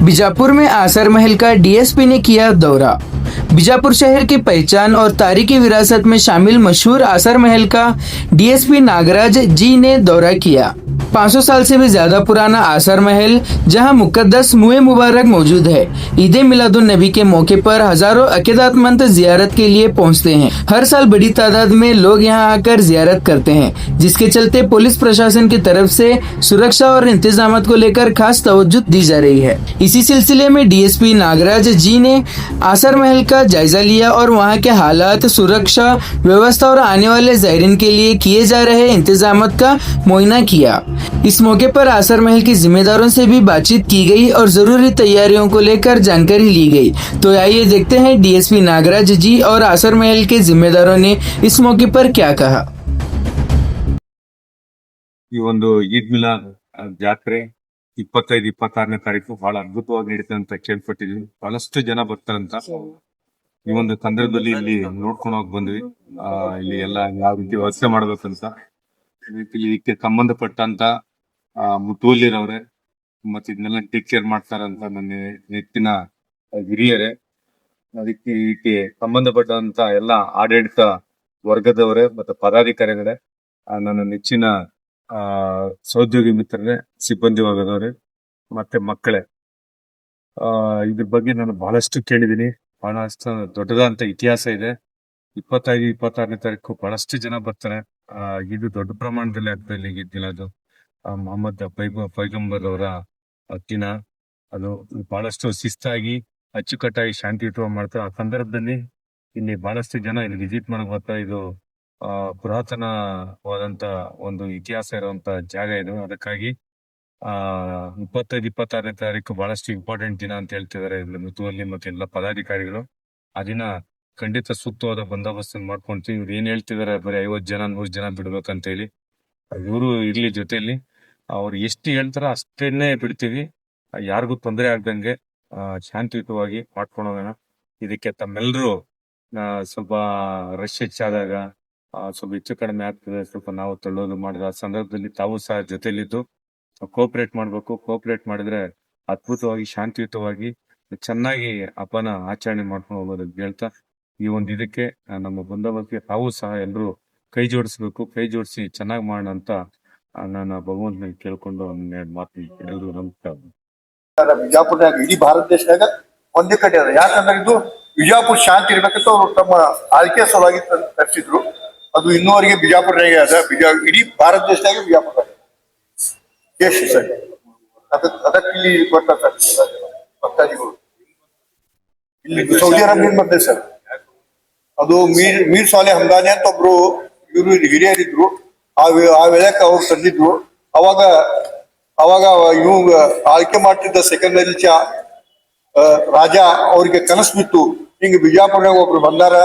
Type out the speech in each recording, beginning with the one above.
बीजापुर में आसर महल का डीएसपी ने किया दौरा। बीजापुर शहर की पहचान और तारीखी विरासत में शामिल मशहूर आसर महल का डीएसपी नागराज जी ने दौरा किया। 500 साल से भी ज्यादा पुराना आसर महल, जहां मुकद्दस मुए मुबारक मौजूद है। ईद मिलादुन नबी के मौके पर हजारों अकीदतमंद जियारत के लिए पहुंचते हैं। हर साल बड़ी तादाद में लोग यहां आकर जियारत करते हैं, जिसके चलते पुलिस प्रशासन की तरफ से सुरक्षा और इंतजाम को लेकर खास तवज्जो दी जा रही है। इसी सिलसिले में डीएसपी नागराज जी ने आसर महल का जायजा लिया और वहां के हालात, सुरक्षा व्यवस्था और आने वाले ज़ायरीन के लिए किए जा रहे इंतजाम का मुआयना किया। इस मौके पर आसर महल के जिम्मेदारों से भी बातचीत की गई और जरूरी तैयारियों को लेकर जानकारी ली गई। तो आइए देखते हैं डीएसपी नागराज जी और आसर महल के जिम्मेदारों ने इस मौके पर क्या कहा। ಈ ಒಂದು ಈದ್ ಮಿಲಾದ್ ಜಾತ್ರೆ 25-26ನೇ ತಾರೀಕು ಬಹಳ ಅದ್ಭುತವಾಗಿ ನಡೀತದೆ ಅಂತ ಕೇಳ್ಪಟ್ಟಿದ್ವಿ. ಬಹಳಷ್ಟು ಜನ ಬರ್ತಾರಂತ ಈ ಒಂದು ಸಂದರ್ಭದಲ್ಲಿ ಇಲ್ಲಿ ನೋಡ್ಕೊಂಡು ಹೋಗಿ ಬಂದ್ವಿ. ಇಲ್ಲಿ ಎಲ್ಲ ಯಾವ ರೀತಿ ವ್ಯವಸ್ಥೆ ಮಾಡ್ಬೇಕಂತ ಇದಕ್ಕೆ ಸಂಬಂಧಪಟ್ಟಂತ ಮುತುವಲ್ಲಿರವ್ರೆ ಮತ್ತೆ ಇದನ್ನೆಲ್ಲ ಟೇಕ್ ಕೇರ್ ಮಾಡ್ತಾರಂತ ನನ್ನ ನೆಚ್ಚಿನ ಹಿರಿಯರೇ, ಇದಕ್ಕೆ ಸಂಬಂಧಪಟ್ಟಂತ ಎಲ್ಲ ಆಡಳಿತ ವರ್ಗದವರೇ ಮತ್ತೆ ಪದಾಧಿಕಾರಿಗಳೇ, ನನ್ನ ನೆಚ್ಚಿನ ಸಹೋದ್ಯೋಗಿ ಮಿತ್ರರೇ, ಸಿಬ್ಬಂದಿ ವರ್ಗದವರೇ ಮತ್ತೆ ಮಕ್ಕಳೇ, ಇದ್ರ ಬಗ್ಗೆ ನಾನು ಬಹಳಷ್ಟು ಕೇಳಿದೀನಿ. ಬಹಳಷ್ಟು ದೊಡ್ಡದಂತ ಇತಿಹಾಸ ಇದೆ. 25-26ನೇ ತಾರೀಕು ಬಹಳಷ್ಟು ಜನ ಬರ್ತಾರೆ. ಇದು ದೊಡ್ಡ ಪ್ರಮಾಣದಲ್ಲಿ ಆಗ್ತಾ ಇಲ್ಲಿ ಇದ್ದಿಲ್ಲ. ಅದು ಮೊಹಮ್ಮದ್ ಪೈಗಂಬರ್ ಅವರ ದಿನ. ಅದು ಬಹಳಷ್ಟು ಶಿಸ್ತಾಗಿ ಅಚ್ಚುಕಟ್ಟಾಗಿ ಶಾಂತಿಯುತವಾಗಿ ಮಾಡ್ತಾರೆ. ಆ ಸಂದರ್ಭದಲ್ಲಿ ಇಲ್ಲಿ ಬಹಳಷ್ಟು ಜನ ಇಲ್ಲಿ ವಿಸಿಟ್ ಮಾಡಕ್ ಬರ್ತಾರೆ. ಇದು ಪುರಾತನವಾದಂತ ಒಂದು ಇತಿಹಾಸ ಇರುವಂತ ಜಾಗ ಇದು. ಅದಕ್ಕಾಗಿ 25-26ನೇ ತಾರೀಕು ಬಹಳಷ್ಟು ಇಂಪಾರ್ಟೆಂಟ್ ದಿನ ಅಂತ ಹೇಳ್ತಿದ್ದಾರೆ ಇಲ್ಲಿ ಮುತುವಲ್ಲಿ ಮತ್ತೆ ಎಲ್ಲ ಪದಾಧಿಕಾರಿಗಳು. ಆ ದಿನ ಖಂಡಿತ ಸೂಕ್ತವಾದ ಬಂದೋಬಸ್ತ್ ಮಾಡ್ಕೊಂತೀವಿ. ಇವ್ರು ಏನ್ ಹೇಳ್ತಿದಾರೆ, ಬರೀ 50 ಜನ 100 ಜನ ಬಿಡ್ಬೇಕಂತ ಹೇಳಿ, ಇವರು ಇರ್ಲಿ ಜೊತೆಯಲ್ಲಿ. ಅವ್ರು ಎಷ್ಟು ಹೇಳ್ತಾರ ಅಷ್ಟನ್ನೇ ಬಿಡ್ತೀವಿ. ಯಾರಿಗೂ ತೊಂದರೆ ಆಗ್ದಂಗೆ ಶಾಂತಿಯುತವಾಗಿ ಮಾಡ್ಕೊಂಡು ಹೋಗೋಣ. ಇದಕ್ಕೆ ತಮ್ಮೆಲ್ಲರೂ ಸ್ವಲ್ಪ ರಶ್ ಹೆಚ್ಚಾದಾಗ ಸ್ವಲ್ಪ ಹೆಚ್ಚು ಕಡಿಮೆ ಆಗ್ತದೆ, ಸ್ವಲ್ಪ ನಾವು ತಳ್ಳೋದು ಮಾಡಿದ ಸಂದರ್ಭದಲ್ಲಿ ತಾವು ಸಹ ಜೊತೆಲಿದ್ದು ಕೋಆಪರೇಟ್ ಮಾಡ್ಬೇಕು. ಕೋಆಪರೇಟ್ ಮಾಡಿದ್ರೆ ಅದ್ಭುತವಾಗಿ ಶಾಂತಿಯುತವಾಗಿ ಚೆನ್ನಾಗಿ ಹಬ್ಬನ ಆಚರಣೆ ಮಾಡ್ಕೊಂಡು ಹೋಗೋದು ಹೇಳ್ತಾ, ಈ ಒಂದು ಇದಕ್ಕೆ ನಮ್ಮ ಬಂದೋಬಸ್ತ್ಗೆ ತಾವು ಸಹ ಎಲ್ಲರೂ ಕೈ ಜೋಡಿಸ್ಬೇಕು. ಕೈ ಜೋಡಿಸಿ ಚೆನ್ನಾಗಿ ಮಾಡೋಣ ಅಂತ ನಾನು ಭಗವಂತನ ಕೇಳ್ಕೊಂಡು ಮಾತು ಎಲ್ಲರೂ ನಮಸ್ಕಾರ. ಬಿಜಾಪುರದಾಗ ಇಡೀ ಭಾರತ ದೇಶದಾಗ ಒಂದೇ ಕಡೆ ಅದ. ಯಾಕಂದ್ರೆ ಇದು ಬಿಜಾಪುರ ಶಾಂತಿ ಇರ್ಬೇಕಂತ ಅವ್ರು ತಮ್ಮ ಆಯ್ಕೆ ಸಲುವಾಗಿ ತರಿಸಿದ್ರು. ಅದು ಇನ್ನೂವರೆಗೆ ಬಿಜಾಪುರನಾಗೆ ಅದ. ಇಡೀ ಭಾರತ ದೇಶದಾಗ ಬಿಜಾಪುರ ದೇಶ ಸರ್. ಅದಕ್ಕೆ ಇಲ್ಲಿ ಬರ್ತಾರೆ ಭಕ್ತಾದಿಗಳು. ಇಲ್ಲಿ ಸೌದಿ ಅರೇಬಿಯನ್ ಬಂದೆ ಸರ್. ಅದು ಮೀರ್ ಸಾಲೆ ಹಮ್ದಾನಿ ಅಂತ ಒಬ್ರು ಇವರು ಹಿರಿಯರಿದ್ರು. ಆ ವೇಳೆಗೆ ಅವ್ರು ತಂದಿದ್ರು. ಅವಾಗ ಇವು ಆಯ್ಕೆ ಮಾಡ್ತಿದ್ದ ಸೆಕೆಂಡ್ ರಾಜ ಅವ್ರಿಗೆ ಕನಸು ಬಿತ್ತು, ಹಿಂಗ ಬಿಜಾಪುರನಾಗ ಒಬ್ರು ಬಂದಾರ,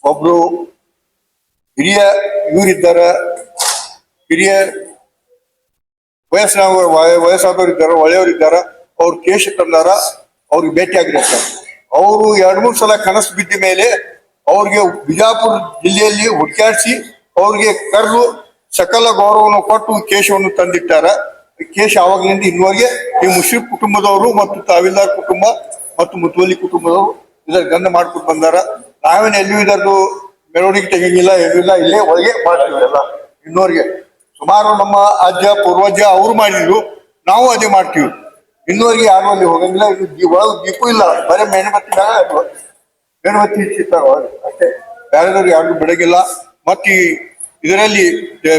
ಒಬ್ರು ಹಿರಿಯ ಇವರಿದ್ದಾರ, ಹಿರಿಯ ವಯಸ್ಸಾದವ್ರು ಇದ್ದಾರ, ಒಳ್ಳೆಯವ್ರಿದ್ದಾರ, ಅವ್ರು ಕೇಶ ತಂದಾರ, ಅವ್ರಿಗೆ ಭೇಟಿ ಆಗಿರ ಸರ್. ಅವರು 2-3 ಸಲ ಕನಸು ಬಿದ್ದ ಮೇಲೆ ಅವ್ರಿಗೆ ಬಿಜಾಪುರ ಜಿಲ್ಲೆಯಲ್ಲಿ ಹುಡುಕಾಡಿಸಿ ಅವ್ರಿಗೆ ಕರೆದು ಸಕಲ ಗೌರವವನ್ನು ಕೊಟ್ಟು ಕೇಶವನ್ನು ತಂದಿಟ್ಟಾರ. ಕೇಶ ಆವಾಗಲಿಂದ ಇನ್ನುವರೆಗೆ ಈ ಮುಷ್ರಿಫ್ ಕುಟುಂಬದವರು ಮತ್ತು ತಾವಿಲ್ದಾರ್ ಕುಟುಂಬ ಮತ್ತು ಮುತುವಲ್ಲಿ ಕುಟುಂಬದವರು ಇದರ ಗಂಧ ಮಾಡ್ಕೊಂಡು ಬಂದಾರ. ನಾವೇನು ಎಲ್ಲೂ ಇದರದು ಮೆರವಣಿಗೆ ತೆಗಿಂಗಿಲ್ಲ, ಏನಿಲ್ಲ, ಇಲ್ಲೇ ಒಳಗೆ ಮಾಡ್ತೀವಿ ಎಲ್ಲ. ಇನ್ನೂವರೆಗೆ ಸುಮಾರು ನಮ್ಮ ಅಜ್ಜ ಪೂರ್ವಜ ಅವ್ರು ಮಾಡಿದ್ರು, ನಾವು ಅದೇ ಮಾಡ್ತೀವಿ. ಇನ್ನೂವರೆಗೆ ಯಾರು ಅಲ್ಲಿ ಹೋಗಂಗಿಲ್ಲ. ಒಳಗೆ ದೀಪು ಇಲ್ಲ, ಬರೀ ಮೇಣಬತ್ತಿ ಇರ್ತಾರ ಅಷ್ಟೇ. ಬೇರೆದವ್ರು ಯಾರಿಗೂ ಬೆಳಗಿಲ್ಲ. ಮತ್ತೆ ಇದರಲ್ಲಿ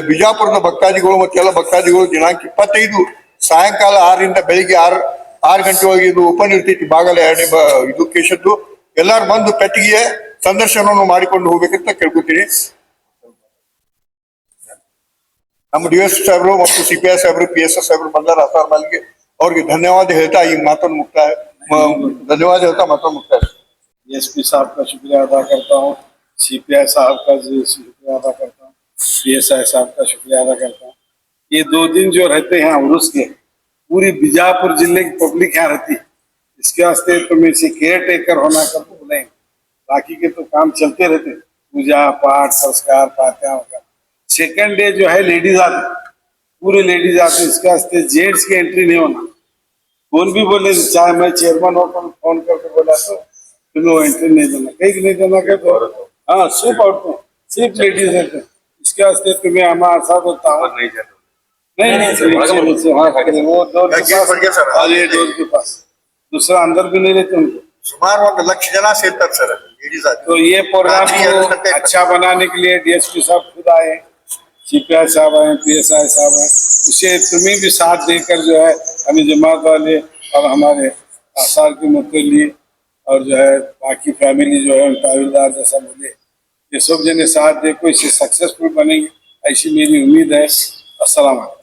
ಬಿಜಾಪುರದ ಭಕ್ತಾದಿಗಳು ಮತ್ತೆ ಎಲ್ಲ ಭಕ್ತಾದಿಗಳು ದಿನಾಂಕ 25 ಸಾಯಂಕಾಲ 6ರಿಂದ ಬೆಳಿಗ್ಗೆ 6 ಗಂಟೆವರೆಗೆ ಇದು ಓಪನ್ ಇರ್ತೈತಿ. ಬಾಗಲ 2ನೇ ಇದು ಕೇಶದ್ದು. ಎಲ್ಲಾರು ಬಂದು ಪೆಟ್ಟಿಗೆಯ ಸಂದರ್ಶನವನ್ನು ಮಾಡಿಕೊಂಡು ಹೋಗ್ಬೇಕಂತ ಕೇಳ್ಕೊತೀನಿ. ನಮ್ಮ ಡಿಎಸ್ ಸಾಹೇಬರು ಮತ್ತು ಸಿಪಿಐ ಸಾಹೇಬರು, PSS ಸಾಹೇಬರು ಬಂದಾರ ಆಸಾರ್ ಮಲ್ಗೆ. ಅವ್ರಿಗೆ ಧನ್ಯವಾದ ಹೇಳ್ತಾ ಈ ಮಾತನ್ನು ಮುಕ್ತಾಯ धन्यवाद ಹೇಳ್ತಾ ಮಾತನ್ನು ಮುಕ್ತಾಯ. DSP साहब का शुक्रिया अदा करता हूँ, CPI साहब का शुक्रिया अदा करता हूँ, PSI साहब का शुक्रिया अदा करता हूँ। ये 2 दिन जो रहते हैं उर्स के, पूरी बीजापुर जिले की पब्लिक यहाँ रहती है। इसके वास्ते तो मैं से केयर टेकर होना कर तो नहीं, बाकी के तो काम चलते रहते, पूजा पाठ संस्कार फातिहा वगैरह। सेकेंड डे जो है लेडीज आती, पूरे लेडीज आती, इसके वास्ते जेंट्स की एंट्री नहीं होना। फोन भी बोले, चाहे मैं चेयरमैन हो तो फोन करके बोला तो तुम्हें वो एंट्री नहीं देना, कहीं नहीं देना के तो हाँ सिर्फ औरतों, सिर्फ लेडीज है। इसके वास्ते तुम्हें हमारे साथ होता हूँ नहीं जाते नहीं नीचे, हाँ वो डोर के गेट बढ़ गया पास सर और ये डोर के पास, दूसरा अंदर भी नहीं लेते उनको। ಸುಮಾರು 1,00,000 ಜನ ಸೇರ್ತಾರೆ ಸರ್ ಲೇಡೀಸ್ ಆಗಿ तो ये प्रोग्राम रात्रि 2 घंटे को अच्छा बनाने के लिए डीएसपी साहब खुद आए, सीपीआई साहब आए, पीएसआई साहब आए, उसे तुम्हें भी साथ देकर जो है हमें जमात वाले और हमारे आसार के मुतल्ली और जो है बाकी फैमिली जो है तहवीलदार जैसा बोले, ये सब जने साथ देखो, इससे सक्सेसफुल बनेंगे ऐसी मेरी उम्मीद है। अस्सलाम वालेकुम।